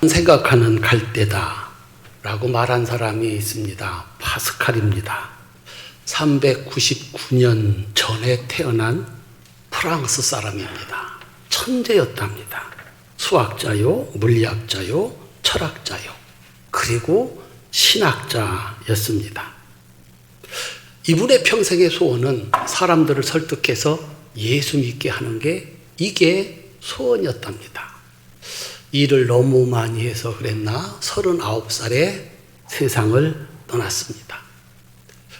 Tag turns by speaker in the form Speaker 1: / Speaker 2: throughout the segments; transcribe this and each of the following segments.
Speaker 1: 생각하는 갈대다 라고 말한 사람이 있습니다. 파스칼입니다. 399년 전에 태어난 프랑스 사람입니다. 천재였답니다. 수학자요, 물리학자요, 철학자요, 그리고 신학자였습니다. 이분의 평생의 소원은 사람들을 설득해서 예수 믿게 하는 게 이게 소원이었답니다. 일을 너무 많이 해서 그랬나 39살에 세상을 떠났습니다.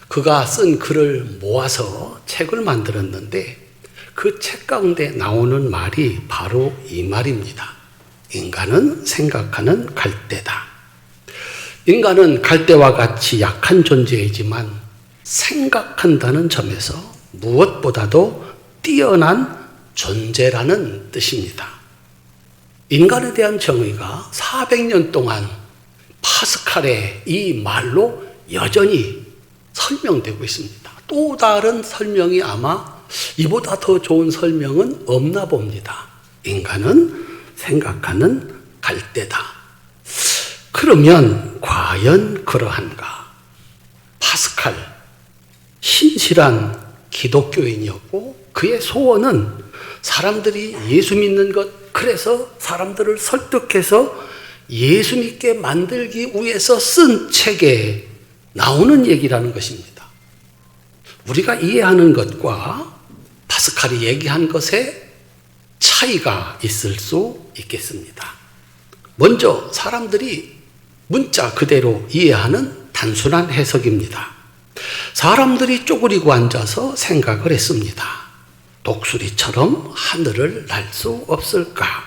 Speaker 1: 그가 쓴 글을 모아서 책을 만들었는데 그 책 가운데 나오는 말이 바로 이 말입니다. 인간은 생각하는 갈대다. 인간은 갈대와 같이 약한 존재이지만 생각한다는 점에서 무엇보다도 뛰어난 존재라는 뜻입니다. 인간에 대한 정의가 400년 동안 파스칼의 이 말로 여전히 설명되고 있습니다. 또 다른 설명이 아마 이보다 더 좋은 설명은 없나 봅니다. 인간은 생각하는 갈대다. 그러면 과연 그러한가? 파스칼, 신실한 기독교인이었고 그의 소원은 사람들이 예수 믿는 것, 그래서 사람들을 설득해서 예수 믿게 만들기 위해서 쓴 책에 나오는 얘기라는 것입니다. 우리가 이해하는 것과 파스칼이 얘기한 것에 차이가 있을 수 있겠습니다. 먼저 사람들이 문자 그대로 이해하는 단순한 해석입니다. 사람들이 쪼그리고 앉아서 생각을 했습니다. 독수리처럼 하늘을 날 수 없을까?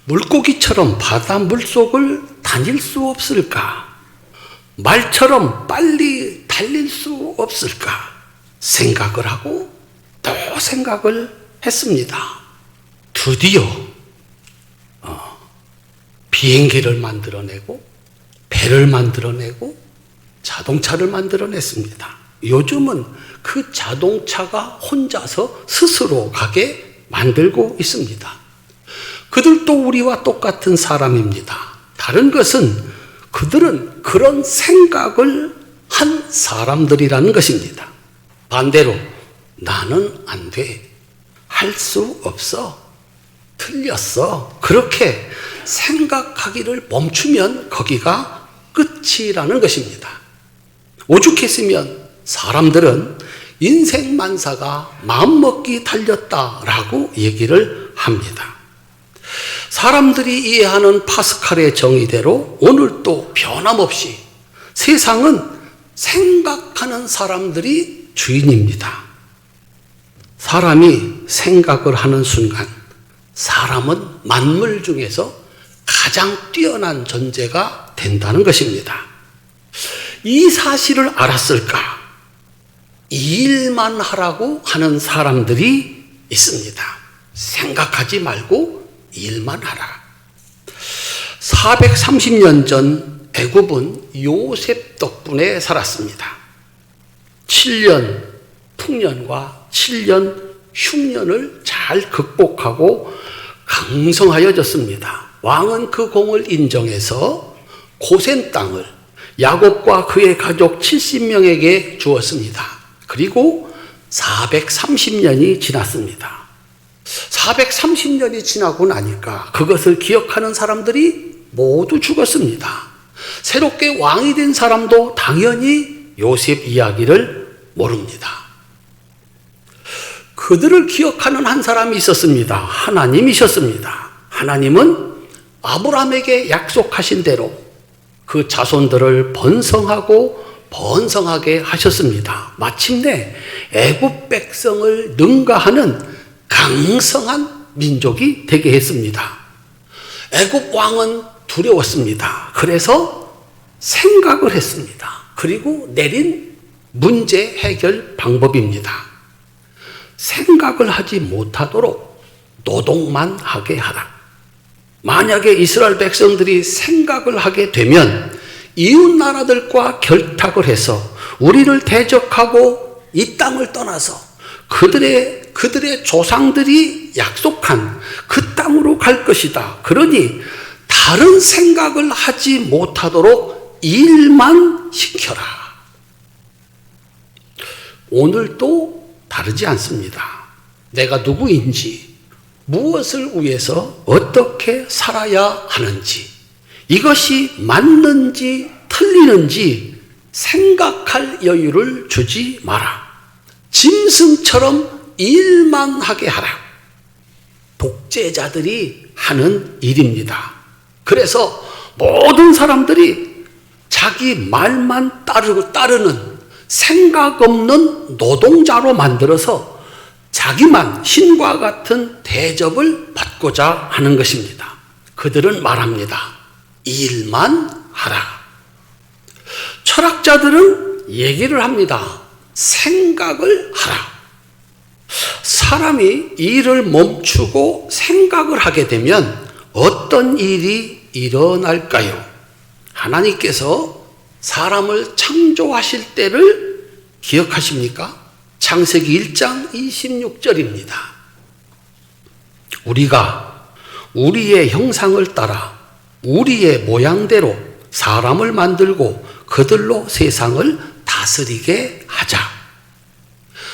Speaker 1: 물고기처럼 바다 물속을 다닐 수 없을까? 말처럼 빨리 달릴 수 없을까? 생각을 하고 또 생각을 했습니다. 드디어 비행기를 만들어내고 배를 만들어내고 자동차를 만들어냈습니다. 요즘은 그 자동차가 혼자서 스스로 가게 만들고 있습니다. 그들도 우리와 똑같은 사람입니다. 다른 것은 그들은 그런 생각을 한 사람들이라는 것입니다. 반대로 나는 안 돼, 할 수 없어, 틀렸어, 그렇게 생각하기를 멈추면 거기가 끝이라는 것입니다. 오죽했으면 사람들은 인생 만사가 마음먹기 달렸다라고 얘기를 합니다. 사람들이 이해하는 파스칼의 정의대로 오늘도 변함없이 세상은 생각하는 사람들이 주인입니다. 사람이 생각을 하는 순간 사람은 만물 중에서 가장 뛰어난 존재가 된다는 것입니다. 이 사실을 알았을까? 이 일만 하라고 하는 사람들이 있습니다. 생각하지 말고 일만 하라. 430년 전 애굽은 요셉 덕분에 살았습니다. 7년 풍년과 7년 흉년을 잘 극복하고 강성하여졌습니다. 왕은 그 공을 인정해서 고센 땅을 야곱과 그의 가족 70명에게 주었습니다. 그리고 430년이 지났습니다. 430년이 지나고 나니까 그것을 기억하는 사람들이 모두 죽었습니다. 새롭게 왕이 된 사람도 당연히 요셉 이야기를 모릅니다. 그들을 기억하는 한 사람이 있었습니다. 하나님이셨습니다. 하나님은 아브라함에게 약속하신 대로 그 자손들을 번성하고 번성하게 하셨습니다. 마침내 애굽 백성을 능가하는 강성한 민족이 되게 했습니다. 애굽 왕은 두려웠습니다. 그래서 생각을 했습니다. 그리고 내린 문제 해결 방법입니다. 생각을 하지 못하도록 노동만 하게 하라. 만약에 이스라엘 백성들이 생각을 하게 되면 이웃 나라들과 결탁을 해서 우리를 대적하고 이 땅을 떠나서 그들의 조상들이 약속한 그 땅으로 갈 것이다. 그러니 다른 생각을 하지 못하도록 일만 시켜라. 오늘도 다르지 않습니다. 내가 누구인지, 무엇을 위해서 어떻게 살아야 하는지, 이것이 맞는지 틀리는지 생각할 여유를 주지 마라. 짐승처럼 일만 하게 하라. 독재자들이 하는 일입니다. 그래서 모든 사람들이 자기 말만 따르는 생각 없는 노동자로 만들어서 자기만 신과 같은 대접을 받고자 하는 것입니다. 그들은 말합니다. 일만 하라. 철학자들은 얘기를 합니다. 생각을 하라. 사람이 일을 멈추고 생각을 하게 되면 어떤 일이 일어날까요? 하나님께서 사람을 창조하실 때를 기억하십니까? 창세기 1장 26절입니다. 우리가 우리의 형상을 따라 우리의 모양대로 사람을 만들고 그들로 세상을 다스리게 하자.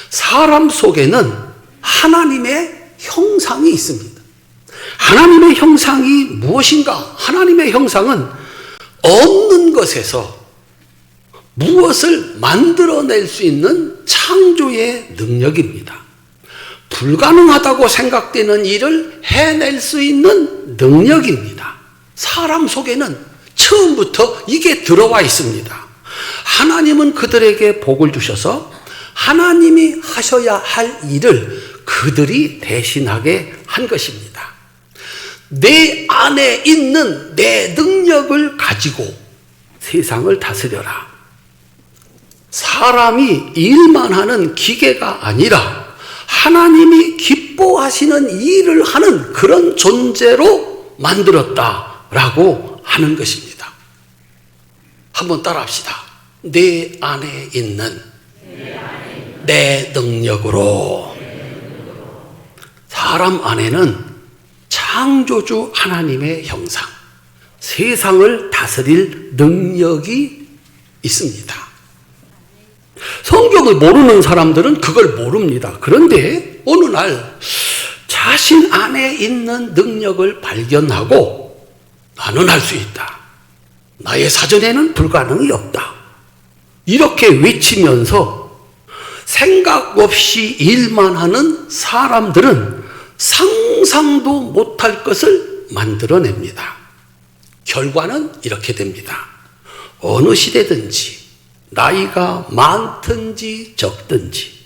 Speaker 1: 사람 속에는 하나님의 형상이 있습니다. 하나님의 형상이 무엇인가? 하나님의 형상은 없는 것에서 무엇을 만들어낼 수 있는 창조의 능력입니다. 불가능하다고 생각되는 일을 해낼 수 있는 능력입니다. 사람 속에는 처음부터 이게 들어와 있습니다. 하나님은 그들에게 복을 주셔서 하나님이 하셔야 할 일을 그들이 대신하게 한 것입니다. 내 안에 있는 내 능력을 가지고 세상을 다스려라. 사람이 일만 하는 기계가 아니라 하나님이 기뻐하시는 일을 하는 그런 존재로 만들었다라고 하는 것입니다. 한번 따라합시다. 내 안에 있는 내 능력으로. 사람 안에는 창조주 하나님의 형상, 세상을 다스릴 능력이 있습니다. 성경을 모르는 사람들은 그걸 모릅니다. 그런데 어느 날 자신 안에 있는 능력을 발견하고 나는 할 수 있다. 나의 사전에는 불가능이 없다. 이렇게 외치면서 생각 없이 일만 하는 사람들은 상상도 못할 것을 만들어냅니다. 결과는 이렇게 됩니다. 어느 시대든지 나이가 많든지 적든지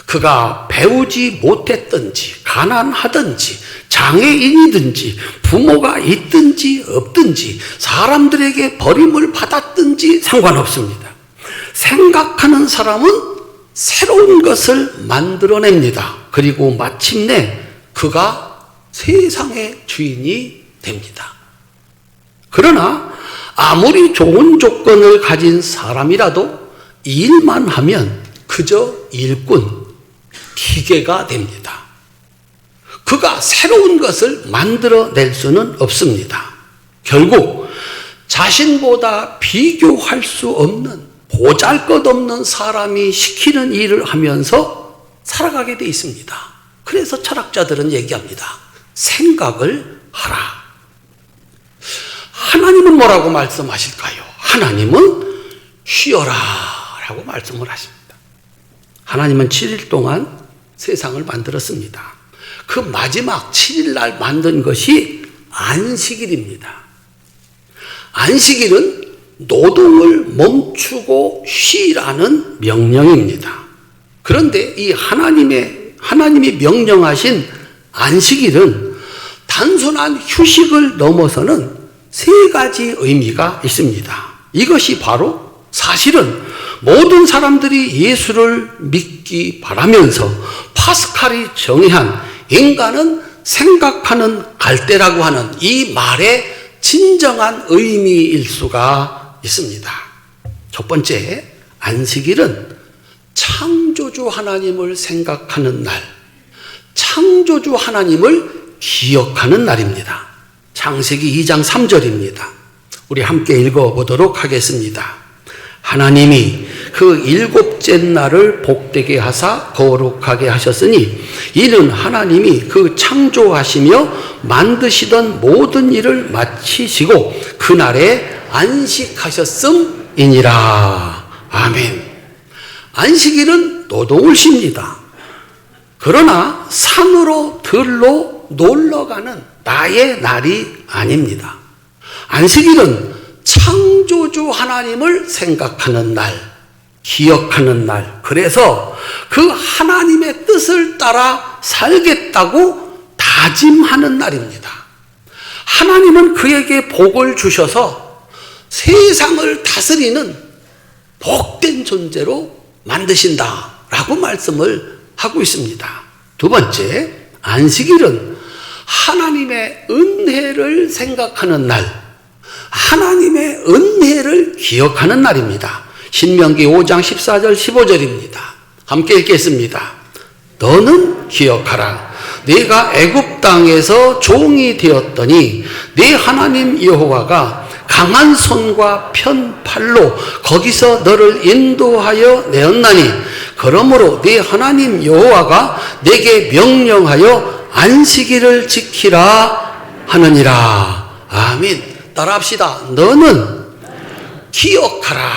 Speaker 1: 그가 배우지 못했든지 가난하든지 장애인이든지 부모가 있든지 없든지 사람들에게 버림을 받았든지 상관없습니다. 생각하는 사람은 새로운 것을 만들어냅니다. 그리고 마침내 그가 세상의 주인이 됩니다. 그러나 아무리 좋은 조건을 가진 사람이라도 일만 하면 그저 일꾼, 기계가 됩니다. 그가 새로운 것을 만들어낼 수는 없습니다. 결국 자신보다 비교할 수 없는 보잘것없는 사람이 시키는 일을 하면서 살아가게 돼 있습니다. 그래서 철학자들은 얘기합니다. 생각을 하라. 하나님은 뭐라고 말씀하실까요? 하나님은 쉬어라 라고 말씀을 하십니다. 하나님은 7일 동안 세상을 만들었습니다. 그 마지막 7일 날 만든 것이 안식일입니다. 안식일은 노동을 멈추고 쉬라는 명령입니다. 그런데 이 하나님이 명령하신 안식일은 단순한 휴식을 넘어서는 세 가지 의미가 있습니다. 이것이 바로 사실은 모든 사람들이 예수를 믿기 바라면서 파스칼이 정의한 인간은 생각하는 갈대라고 하는 이 말의 진정한 의미일 수가 있습니다. 첫 번째, 안식일은 창조주 하나님을 생각하는 날, 창조주 하나님을 기억하는 날입니다. 창세기 2장 3절입니다. 우리 함께 읽어보도록 하겠습니다. 하나님이 그 일곱째 날을 복되게 하사 거룩하게 하셨으니 이는 하나님이 그 창조하시며 만드시던 모든 일을 마치시고 그날에 안식하셨음이니라. 아멘. 안식일은 노동을 쉽니다. 그러나 산으로 들로 놀러가는 나의 날이 아닙니다. 안식일은 창조주 하나님을 생각하는 날, 기억하는 날, 그래서 그 하나님의 뜻을 따라 살겠다고 다짐하는 날입니다. 하나님은 그에게 복을 주셔서 세상을 다스리는 복된 존재로 만드신다라고 말씀을 하고 있습니다. 두 번째, 안식일은 하나님의 은혜를 생각하는 날, 하나님의 은혜를 기억하는 날입니다. 신명기 5장 14절 15절입니다. 함께 읽겠습니다. 너는 기억하라. 네가 애굽 땅에서 종이 되었더니 네 하나님 여호와가 강한 손과 편 팔로 거기서 너를 인도하여 내었나니 그러므로 네 하나님 여호와가 내게 명령하여 안식일을 지키라 하느니라. 아멘. 따라합시다. 너는 기억하라.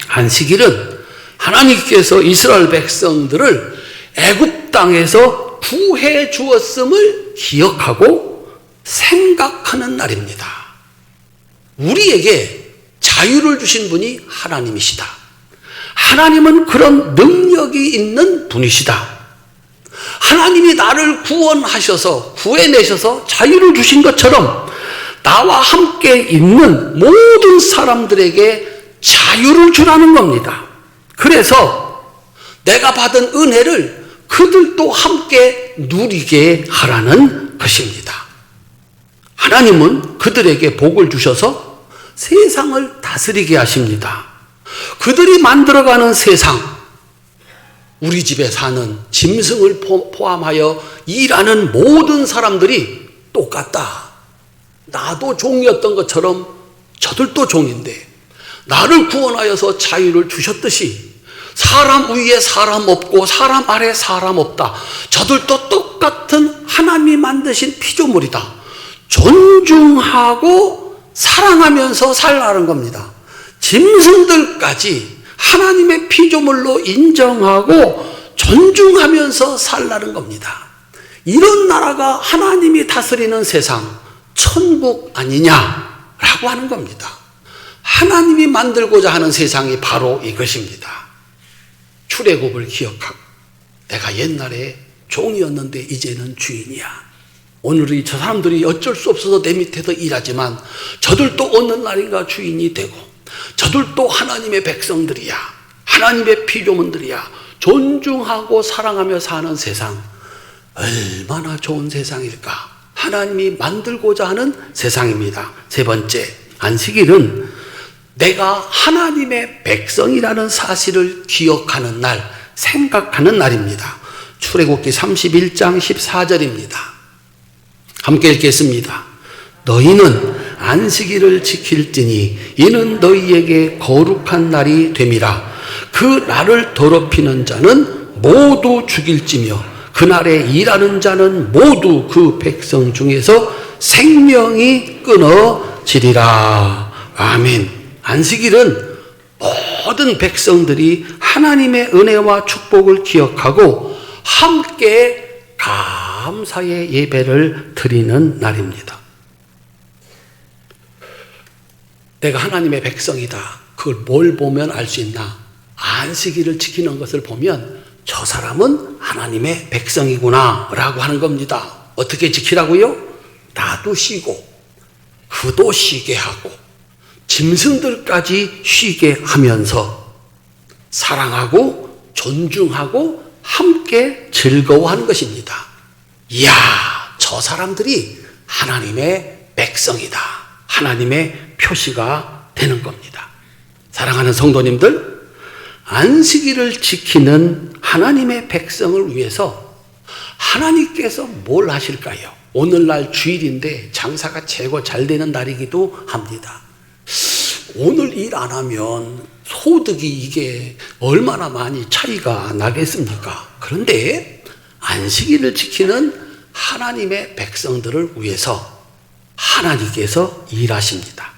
Speaker 1: 안식일은 하나님께서 이스라엘 백성들을 애굽 땅에서 구해 주었음을 기억하고 생각하는 날입니다. 우리에게 자유를 주신 분이 하나님이시다. 하나님은 그런 능력이 있는 분이시다. 하나님이 나를 구원하셔서 구해내셔서 자유를 주신 것처럼 나와 함께 있는 모든 사람들에게 자유를 주라는 겁니다. 그래서 내가 받은 은혜를 그들도 함께 누리게 하라는 것입니다. 하나님은 그들에게 복을 주셔서 세상을 다스리게 하십니다. 그들이 만들어가는 세상, 우리 집에 사는 짐승을 포함하여 일하는 모든 사람들이 똑같다. 나도 종이었던 것처럼 저들도 종인데 나를 구원하여서 자유를 주셨듯이 사람 위에 사람 없고 사람 아래 사람 없다. 저들도 똑같은 하나님이 만드신 피조물이다. 존중하고 사랑하면서 살라는 겁니다. 짐승들까지 하나님의 피조물로 인정하고 존중하면서 살라는 겁니다. 이런 나라가 하나님이 다스리는 세상, 천국 아니냐라고 하는 겁니다. 하나님이 만들고자 하는 세상이 바로 이것입니다. 출애굽을 기억하고 내가 옛날에 종이었는데 이제는 주인이야. 오늘이 저 사람들이 어쩔 수 없어서 내 밑에서 일하지만 저들도 어느 날인가 주인이 되고 저들도 하나님의 백성들이야. 하나님의 피조물들이야. 존중하고 사랑하며 사는 세상, 얼마나 좋은 세상일까. 하나님이 만들고자 하는 세상입니다. 세 번째, 안식일은 내가 하나님의 백성이라는 사실을 기억하는 날, 생각하는 날입니다. 출애굽기 31장 14절입니다. 함께 읽겠습니다. 너희는 안식일을 지킬지니 이는 너희에게 거룩한 날이 됨이라. 그 날을 더럽히는 자는 모두 죽일지며 그날에 일하는 자는 모두 그 백성 중에서 생명이 끊어지리라. 아멘. 안식일은 모든 백성들이 하나님의 은혜와 축복을 기억하고 함께 감사의 예배를 드리는 날입니다. 내가 하나님의 백성이다. 그걸 뭘 보면 알 수 있나? 안식일을 지키는 것을 보면 저 사람은 하나님의 백성이구나 라고 하는 겁니다. 어떻게 지키라고요? 나도 쉬고 그도 쉬게 하고 짐승들까지 쉬게 하면서 사랑하고 존중하고 함께 즐거워하는 것입니다. 이야, 저 사람들이 하나님의 백성이다. 하나님의 표시가 되는 겁니다. 사랑하는 성도님들, 안식일을 지키는 하나님의 백성을 위해서 하나님께서 뭘 하실까요? 오늘날 주일인데 장사가 최고 잘 되는 날이기도 합니다. 오늘 일 안 하면 소득이 이게 얼마나 많이 차이가 나겠습니까? 그런데 안식일을 지키는 하나님의 백성들을 위해서 하나님께서 일하십니다.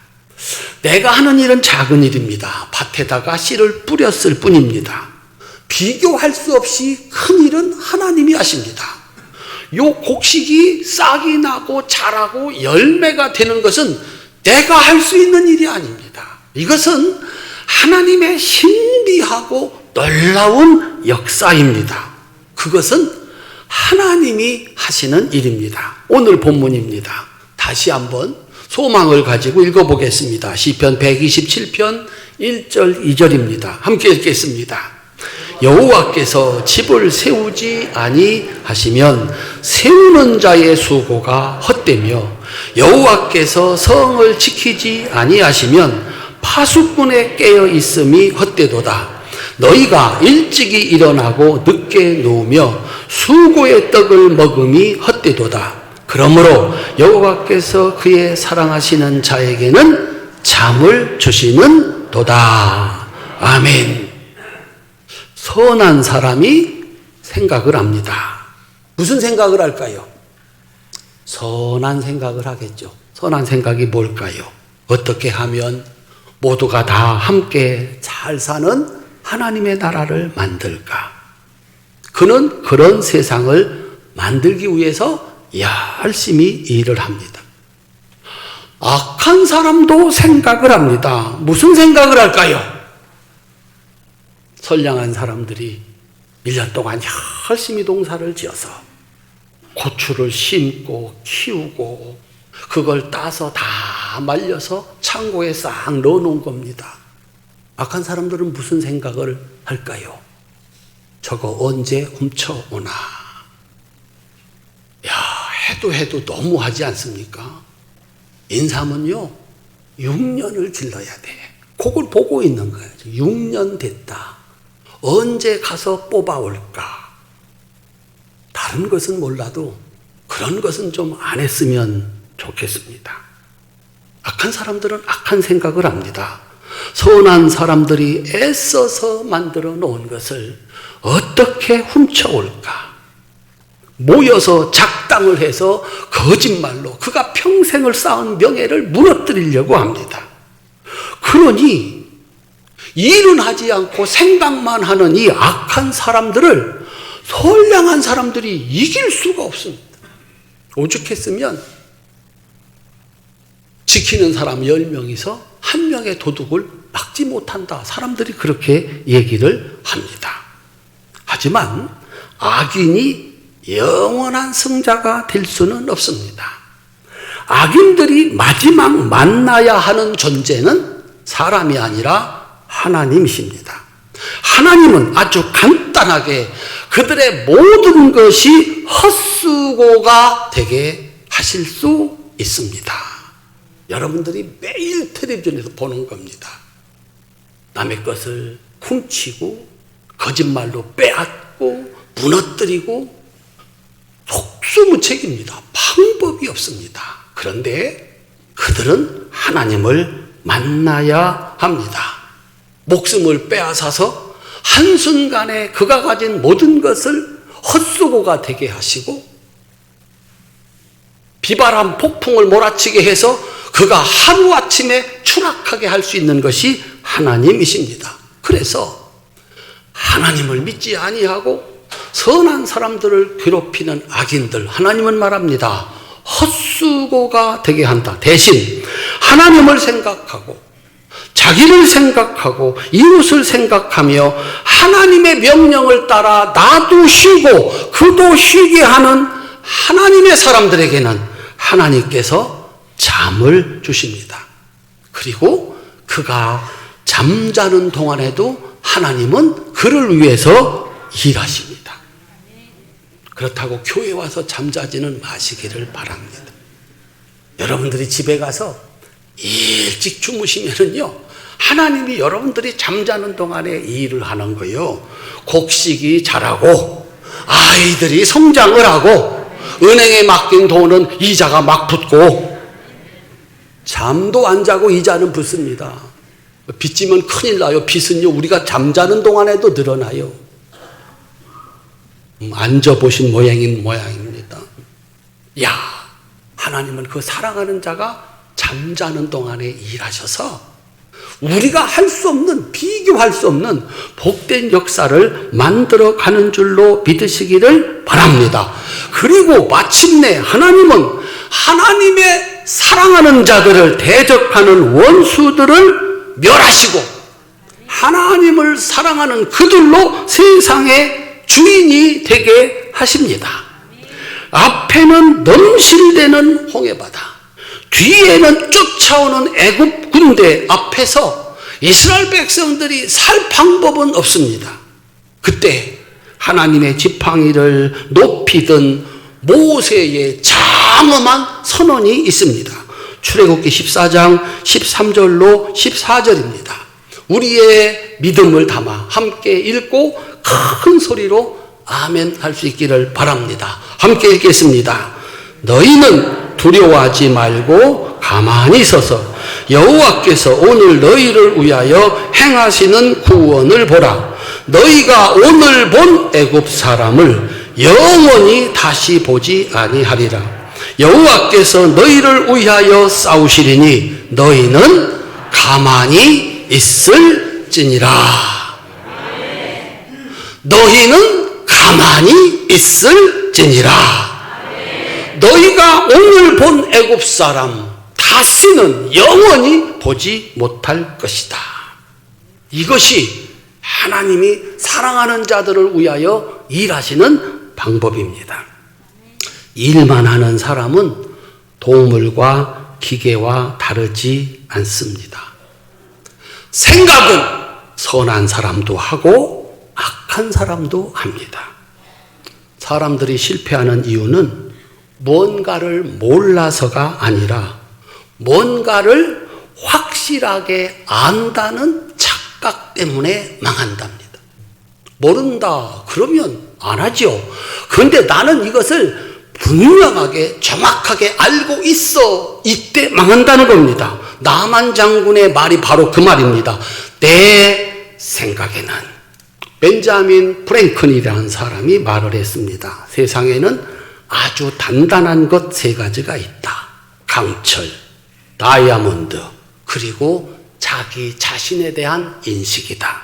Speaker 1: 내가 하는 일은 작은 일입니다. 밭에다가 씨를 뿌렸을 뿐입니다. 비교할 수 없이 큰 일은 하나님이 하십니다. 요 곡식이 싹이 나고 자라고 열매가 되는 것은 내가 할 수 있는 일이 아닙니다. 이것은 하나님의 신비하고 놀라운 역사입니다. 그것은 하나님이 하시는 일입니다. 오늘 본문입니다. 다시 한번 소망을 가지고 읽어보겠습니다. 시편 127편 1절 2절입니다. 함께 읽겠습니다. 여호와께서 집을 세우지 아니하시면 세우는 자의 수고가 헛되며 여호와께서 성을 지키지 아니하시면 파수꾼의 깨어 있음이 헛되도다. 너희가 일찍이 일어나고 늦게 누우며 수고의 떡을 먹음이 헛되도다. 그러므로 여호와께서 그의 사랑하시는 자에게는 잠을 주시는 도다. 아멘. 선한 사람이 생각을 합니다. 무슨 생각을 할까요? 선한 생각을 하겠죠. 선한 생각이 뭘까요? 어떻게 하면 모두가 다 함께 잘 사는 하나님의 나라를 만들까? 그는 그런 세상을 만들기 위해서 열심히 일을 합니다. 악한 사람도 생각을 합니다. 무슨 생각을 할까요? 선량한 사람들이 1년 동안 열심히 농사를 지어서 고추를 심고 키우고 그걸 따서 다 말려서 창고에 싹 넣어놓은 겁니다. 악한 사람들은 무슨 생각을 할까요? 저거 언제 훔쳐오나? 야, 해도 너무하지 않습니까? 인삼은요 6년을 길러야 돼. 그걸 보고 있는 거예요. 6년 됐다. 언제 가서 뽑아올까? 다른 것은 몰라도 그런 것은 좀 안 했으면 좋겠습니다. 악한 사람들은 악한 생각을 합니다. 선한 사람들이 애써서 만들어 놓은 것을 어떻게 훔쳐올까? 모여서 작당을 해서 거짓말로 그가 평생을 쌓은 명예를 무너뜨리려고 합니다. 그러니 일은 하지 않고 생각만 하는 이 악한 사람들을 선량한 사람들이 이길 수가 없습니다. 오죽했으면 지키는 사람 10명이서 한 명의 도둑을 막지 못한다. 사람들이 그렇게 얘기를 합니다. 하지만 악인이 영원한 승자가 될 수는 없습니다. 악인들이 마지막 만나야 하는 존재는 사람이 아니라 하나님이십니다. 하나님은 아주 간단하게 그들의 모든 것이 헛수고가 되게 하실 수 있습니다. 여러분들이 매일 텔레비전에서 보는 겁니다. 남의 것을 훔치고 거짓말로 빼앗고 무너뜨리고 속수무책입니다. 방법이 없습니다. 그런데 그들은 하나님을 만나야 합니다. 목숨을 빼앗아서 한순간에 그가 가진 모든 것을 헛수고가 되게 하시고 비바람 폭풍을 몰아치게 해서 그가 하루아침에 추락하게 할 수 있는 것이 하나님이십니다. 그래서 하나님을 믿지 아니하고 선한 사람들을 괴롭히는 악인들, 하나님은 말합니다. 헛수고가 되게 한다. 대신 하나님을 생각하고 자기를 생각하고 이웃을 생각하며 하나님의 명령을 따라 나도 쉬고 그도 쉬게 하는 하나님의 사람들에게는 하나님께서 잠을 주십니다. 그리고 그가 잠자는 동안에도 하나님은 그를 위해서 일하십니다. 그렇다고 교회 와서 잠자지는 마시기를 바랍니다. 여러분들이 집에 가서 일찍 주무시면은요, 하나님이 여러분들이 잠자는 동안에 일을 하는 거예요. 곡식이 자라고 아이들이 성장을 하고 은행에 맡긴 돈은 이자가 막 붙고 잠도 안 자고 이자는 붙습니다. 빚지면 큰일 나요. 빚은요 우리가 잠자는 동안에도 늘어나요. 앉아보신 모양입니다. 야, 하나님은 그 사랑하는 자가 잠자는 동안에 일하셔서 우리가 할 수 없는, 비교할 수 없는 복된 역사를 만들어가는 줄로 믿으시기를 바랍니다. 그리고 마침내 하나님은 하나님의 사랑하는 자들을 대적하는 원수들을 멸하시고 하나님을 사랑하는 그들로 세상의 주인이 되게 하십니다. 앞에는 넘실대는 홍해바다, 뒤에는 쫓아오는 애굽 군대 앞에서 이스라엘 백성들이 살 방법은 없습니다. 그때 하나님의 지팡이를 높이던 모세의 장엄한 선언이 있습니다. 출애굽기 14장 13절로 14절입니다. 우리의 믿음을 담아 함께 읽고 큰 소리로 아멘 할 수 있기를 바랍니다. 함께 읽겠습니다. 너희는 두려워하지 말고 가만히 서서 여호와께서 오늘 너희를 위하여 행하시는 구원을 보라. 너희가 오늘 본 애굽 사람을 영원히 다시 보지 아니하리라. 여호와께서 너희를 위하여 싸우시리니 너희는 가만히 있을지니라. 너희는 가만히 있을지니라. 너희가 오늘 본 애굽 사람 다시는 영원히 보지 못할 것이다. 이것이 하나님이 사랑하는 자들을 위하여 일하시는 방법입니다. 일만 하는 사람은 동물과 기계와 다르지 않습니다. 생각은 선한 사람도 하고 악한 사람도 합니다. 사람들이 실패하는 이유는 뭔가를 몰라서가 아니라 뭔가를 확실하게 안다는 착각 때문에 망한답니다. 모른다 그러면 안 하죠. 그런데 나는 이것을 분명하게 정확하게 알고 있어, 이때 망한다는 겁니다. 나만 장군의 말이 바로 그 말입니다. 내 생각에는. 벤자민 프랭클린이라는 사람이 말을 했습니다. 세상에는 아주 단단한 것 3가지가 있다. 강철, 다이아몬드, 그리고 자기 자신에 대한 인식이다.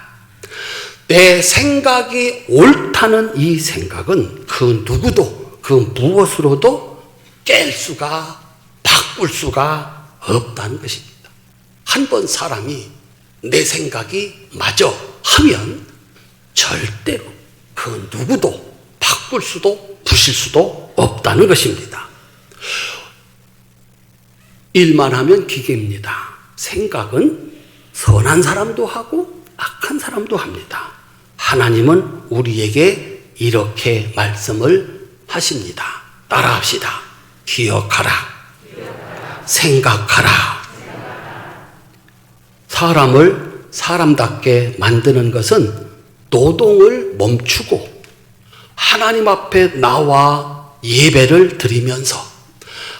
Speaker 1: 내 생각이 옳다는 이 생각은 그 누구도 그 무엇으로도 깰 수가, 바꿀 수가 없다는 것입니다. 한번 사람이 내 생각이 맞아 하면 절대로 그 누구도 바꿀 수도 부실 수도 없다는 것입니다. 일만 하면 기계입니다. 생각은 선한 사람도 하고 악한 사람도 합니다. 하나님은 우리에게 이렇게 말씀을 하십니다. 따라합시다. 기억하라. 생각하라. 사람을 사람답게 만드는 것은 노동을 멈추고 하나님 앞에 나와 예배를 드리면서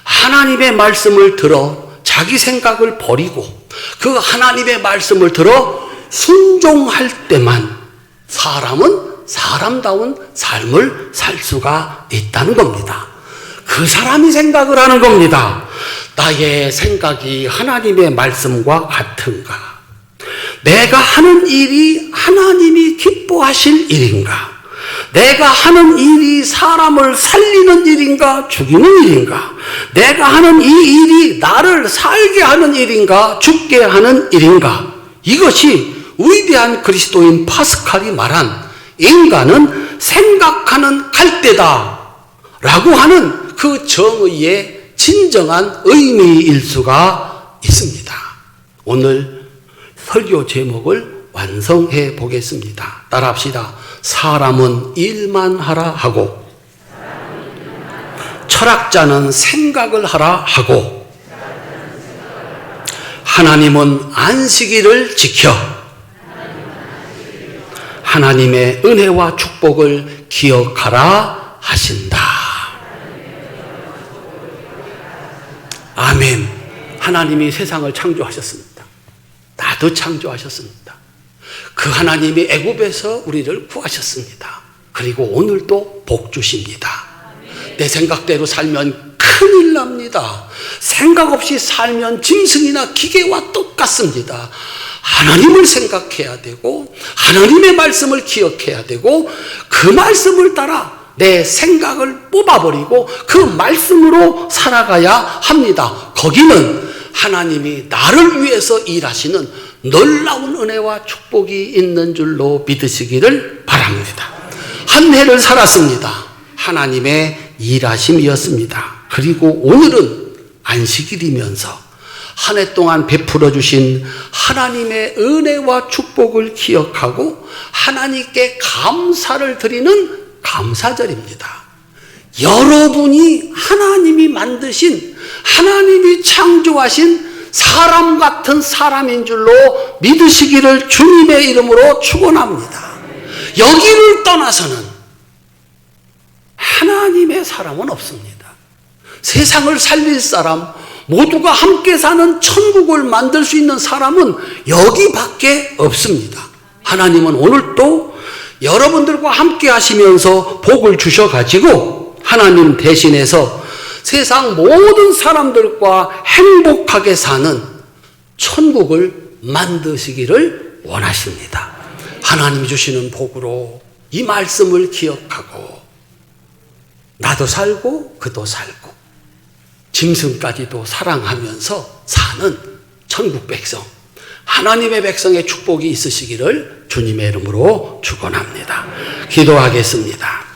Speaker 1: 하나님의 말씀을 들어 자기 생각을 버리고 그 하나님의 말씀을 들어 순종할 때만 사람은 사람다운 삶을 살 수가 있다는 겁니다. 그 사람이 생각을 하는 겁니다. 나의 생각이 하나님의 말씀과 같은가? 내가 하는 일이 하나님이 기뻐하실 일인가? 내가 하는 일이 사람을 살리는 일인가? 죽이는 일인가? 내가 하는 이 일이 나를 살게 하는 일인가? 죽게 하는 일인가? 이것이 위대한 그리스도인 파스칼이 말한 인간은 생각하는 갈대다 라고 하는 그 정의의 진정한 의미일 수가 있습니다. 오늘 설교 제목을 완성해 보겠습니다. 따라합시다. 사람은 일만 하라 하고 철학자는 생각을 하라 하고 하나님은 안식일을 지켜 하나님의 은혜와 축복을 기억하라 하신다. 하나님이 세상을 창조하셨습니다. 나도 창조하셨습니다. 그 하나님이 애굽에서 우리를 구하셨습니다. 그리고 오늘도 복 주십니다. 내 생각대로 살면 큰일 납니다. 생각 없이 살면 짐승이나 기계와 똑같습니다. 하나님을 생각해야 되고 하나님의 말씀을 기억해야 되고 그 말씀을 따라 내 생각을 뽑아버리고 그 말씀으로 살아가야 합니다. 거기는 하나님이 나를 위해서 일하시는 놀라운 은혜와 축복이 있는 줄로 믿으시기를 바랍니다. 한 해를 살았습니다. 하나님의 일하심이었습니다. 그리고 오늘은 안식일이면서 한 해 동안 베풀어 주신 하나님의 은혜와 축복을 기억하고 하나님께 감사를 드리는 감사절입니다. 여러분이 하나님이 만드신, 하나님이 창조하신 사람 같은 사람인 줄로 믿으시기를 주님의 이름으로 축원합니다. 여기를 떠나서는 하나님의 사람은 없습니다. 세상을 살릴 사람, 모두가 함께 사는 천국을 만들 수 있는 사람은 여기밖에 없습니다. 하나님은 오늘도 여러분들과 함께 하시면서 복을 주셔가지고 하나님 대신해서 세상 모든 사람들과 행복하게 사는 천국을 만드시기를 원하십니다. 하나님이 주시는 복으로 이 말씀을 기억하고 나도 살고 그도 살고 짐승까지도 사랑하면서 사는 천국 백성, 하나님의 백성의 축복이 있으시기를 주님의 이름으로 축원합니다. 기도하겠습니다.